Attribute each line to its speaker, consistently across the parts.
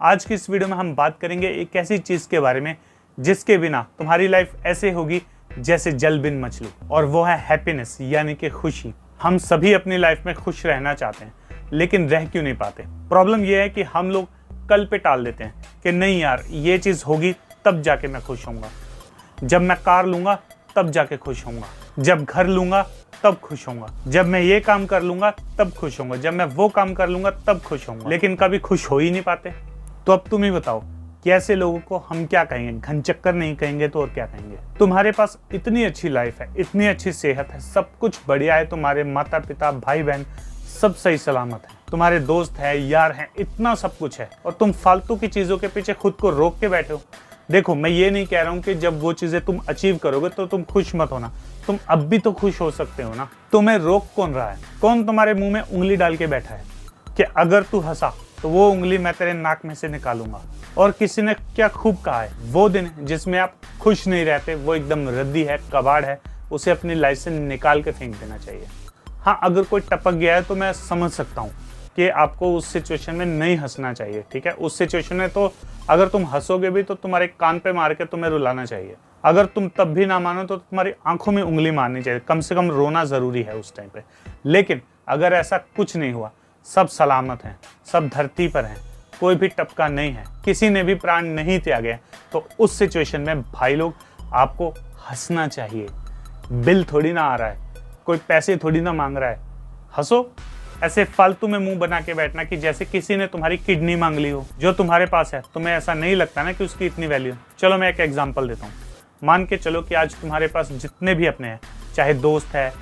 Speaker 1: आज की इस वीडियो में हम बात करेंगे एक ऐसी चीज के बारे में जिसके बिना तुम्हारी लाइफ ऐसे होगी जैसे जल बिन मछली, और वो है हैप्पीनेस यानी कि खुशी। हम सभी अपनी लाइफ में खुश रहना चाहते हैं, लेकिन रह क्यों नहीं पाते? प्रॉब्लम ये है कि हम लोग कल पे टाल देते हैं कि नहीं यार, ये चीज होगी तब जाके मैं खुश होऊंगा, जब मैं कार लूंगा तब जाके खुश होऊंगा, जब घर लूंगा तब खुश होऊंगा, जब मैं ये काम कर लूंगा तब खुश होऊंगा, जब मैं वो काम कर लूंगा तब खुश होऊंगा, लेकिन कभी खुश हो ही नहीं पाते। तो अब तुम ही बताओ कि ऐसे लोगों को हम क्या कहेंगे? घनचक्कर नहीं कहेंगे तो और क्या कहेंगे? तुम्हारे पास इतनी अच्छी लाइफ है, इतनी अच्छी सेहत है, सब कुछ बढ़िया है, तुम्हारे माता पिता भाई बहन सब सही सलामत है, तुम्हारे दोस्त है यार हैं, इतना सब कुछ है, और तुम फालतू की चीजों के पीछे खुद को रोक के बैठे हो। देखो, मैं ये नहीं कह रहा हूँ कि जब वो चीजें तुम अचीव करोगे तो तुम खुश मत होना, तुम अब भी तो खुश हो सकते हो ना। तुम्हें रोक कौन रहा है? कौन तुम्हारे मुंह में उंगली डाल के बैठा है कि अगर तू हंसा तो वो उंगली मैं तेरे नाक में से निकालूंगा? और किसी ने क्या खूब कहा है, वो दिन जिसमें आप खुश नहीं रहते वो एकदम रद्दी है, कबाड़ है, उसे अपनी लाइफ से निकाल के फेंक देना चाहिए। हाँ, अगर कोई टपक गया है तो मैं समझ सकता हूँ कि आपको उस सिचुएशन में नहीं हंसना चाहिए, ठीक है। उस सिचुएशन में तो अगर तुम हंसोगे भी तो तुम्हारे कान पे मार के तुम्हें रुलाना चाहिए। अगर तुम तब भी ना मानो तो तुम्हारी आंखों में उंगली मारनी चाहिए, कम से कम रोना जरूरी है उस टाइम पे। लेकिन अगर ऐसा कुछ नहीं हुआ, सब सलामत हैं, सब धरती पर हैं, कोई भी टपका नहीं है, किसी ने भी प्राण नहीं त्यागे, तो उस सिचुएशन में भाई लोग आपको हंसना चाहिए। बिल थोड़ी ना आ रहा है, कोई पैसे थोड़ी ना मांग रहा है, हंसो। ऐसे फालतू में मुंह बना के बैठना कि जैसे किसी ने तुम्हारी किडनी मांग ली हो जो तुम्हारे पास है, तुम्हें ऐसा नहीं लगता ना कि उसकी इतनी वैल्यू। चलो मैं एक एग्जांपल देता हूँ। मान के चलो कि आज तुम्हारे पास जितने भी अपने हैं, चाहे दोस्त है,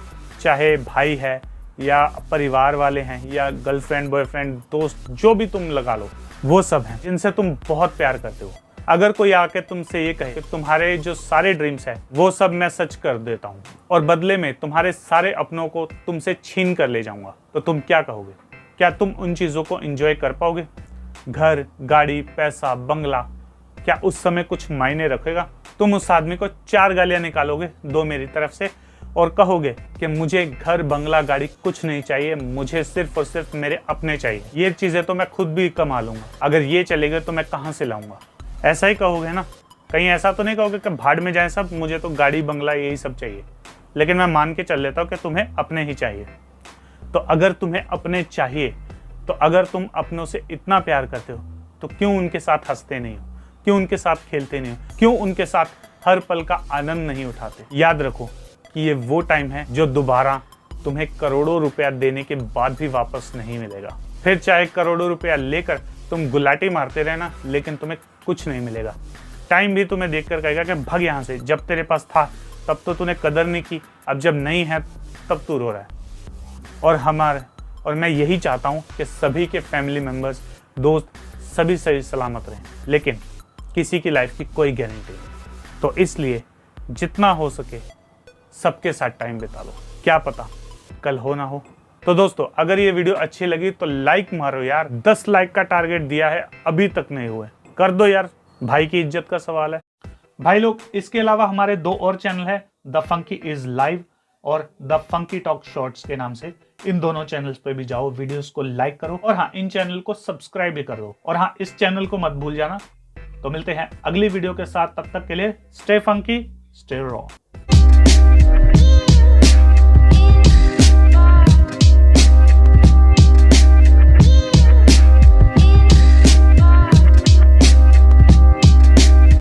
Speaker 1: चाहे भाई है, या परिवार वाले हैं, या गर्लफ्रेंड बॉयफ्रेंड दोस्त, जो भी तुम लगा लो, वो सब हैं जिनसे तुम बहुत प्यार करते हो। अगर कोई आके तुमसे ये कहे कि तुम्हारे जो सारे ड्रीम्स है वो सब मैं सच कर देता हूँ और बदले में तुम्हारे सारे अपनों को तुमसे छीन कर ले जाऊंगा, तो तुम क्या कहोगे? क्या तुम उन चीजों को एंजॉय कर पाओगे? घर, गाड़ी, पैसा, बंगला, क्या उस समय कुछ मायने रखेगा? तुम उस आदमी को 4 गालियां निकालोगे, 2 मेरी तरफ से, और कहोगे कि मुझे घर, बंगला, गाड़ी कुछ नहीं चाहिए, मुझे सिर्फ और सिर्फ मेरे अपने चाहिए, ये चीजें तो मैं खुद भी कमा लूंगा, अगर ये चलेगा तो मैं कहाँ से लाऊंगा? ऐसा ही कहोगे ना? कहीं ऐसा तो नहीं कहोगे कि भाड़ में जाए सब, मुझे तो गाड़ी, बंगला यही सब चाहिए। लेकिन मैं मान के चल लेता हूँ कि तुम्हें अपने ही चाहिए। तो अगर तुम्हें अपने चाहिए, तो अगर तुम अपनों से इतना प्यार करते हो तो क्यों उनके साथ हंसते नहीं हो? क्यों उनके साथ खेलते नहीं हो? क्यों उनके साथ हर पल का आनंद नहीं उठाते? याद रखो कि ये वो टाइम है जो दोबारा तुम्हें करोड़ों रुपया देने के बाद भी वापस नहीं मिलेगा। फिर चाहे करोड़ों रुपया लेकर तुम गुलाटी मारते रहना, लेकिन तुम्हें कुछ नहीं मिलेगा। टाइम भी तुम्हें देखकर कहेगा कि भाग यहाँ से, जब तेरे पास था तब तो तूने कदर नहीं की, अब जब नहीं है तब तू रो रहा है। और मैं यही चाहता हूँ कि सभी के फैमिली मेम्बर्स, दोस्त सभी सही सलामत रहें, लेकिन किसी की लाइफ की कोई गारंटी नहीं। तो इसलिए जितना हो सके सबके साथ टाइम बिता लो, क्या पता कल हो ना हो। तो दोस्तों, अगर ये वीडियो अच्छी लगी तो लाइक मारो यार, 10 लाइक का टारगेट दिया है, अभी तक नहीं हुए, कर दो यार, भाई की इज्जत का सवाल है। भाई लोग, इसके अलावा हमारे 2 और चैनल है, द फंकी इज लाइव और द फंकी टॉक शॉर्ट्स के नाम से। इन दोनों चैनल्स पे भी जाओ, वीडियोस को लाइक करो, और हाँ, इन चैनल को सब्सक्राइब भी कर दो, और हाँ, इस चैनल को मत भूल जाना। तो मिलते हैं अगली वीडियो के साथ, तब तक के लिए स्टे फंकी, स्टे रॉ।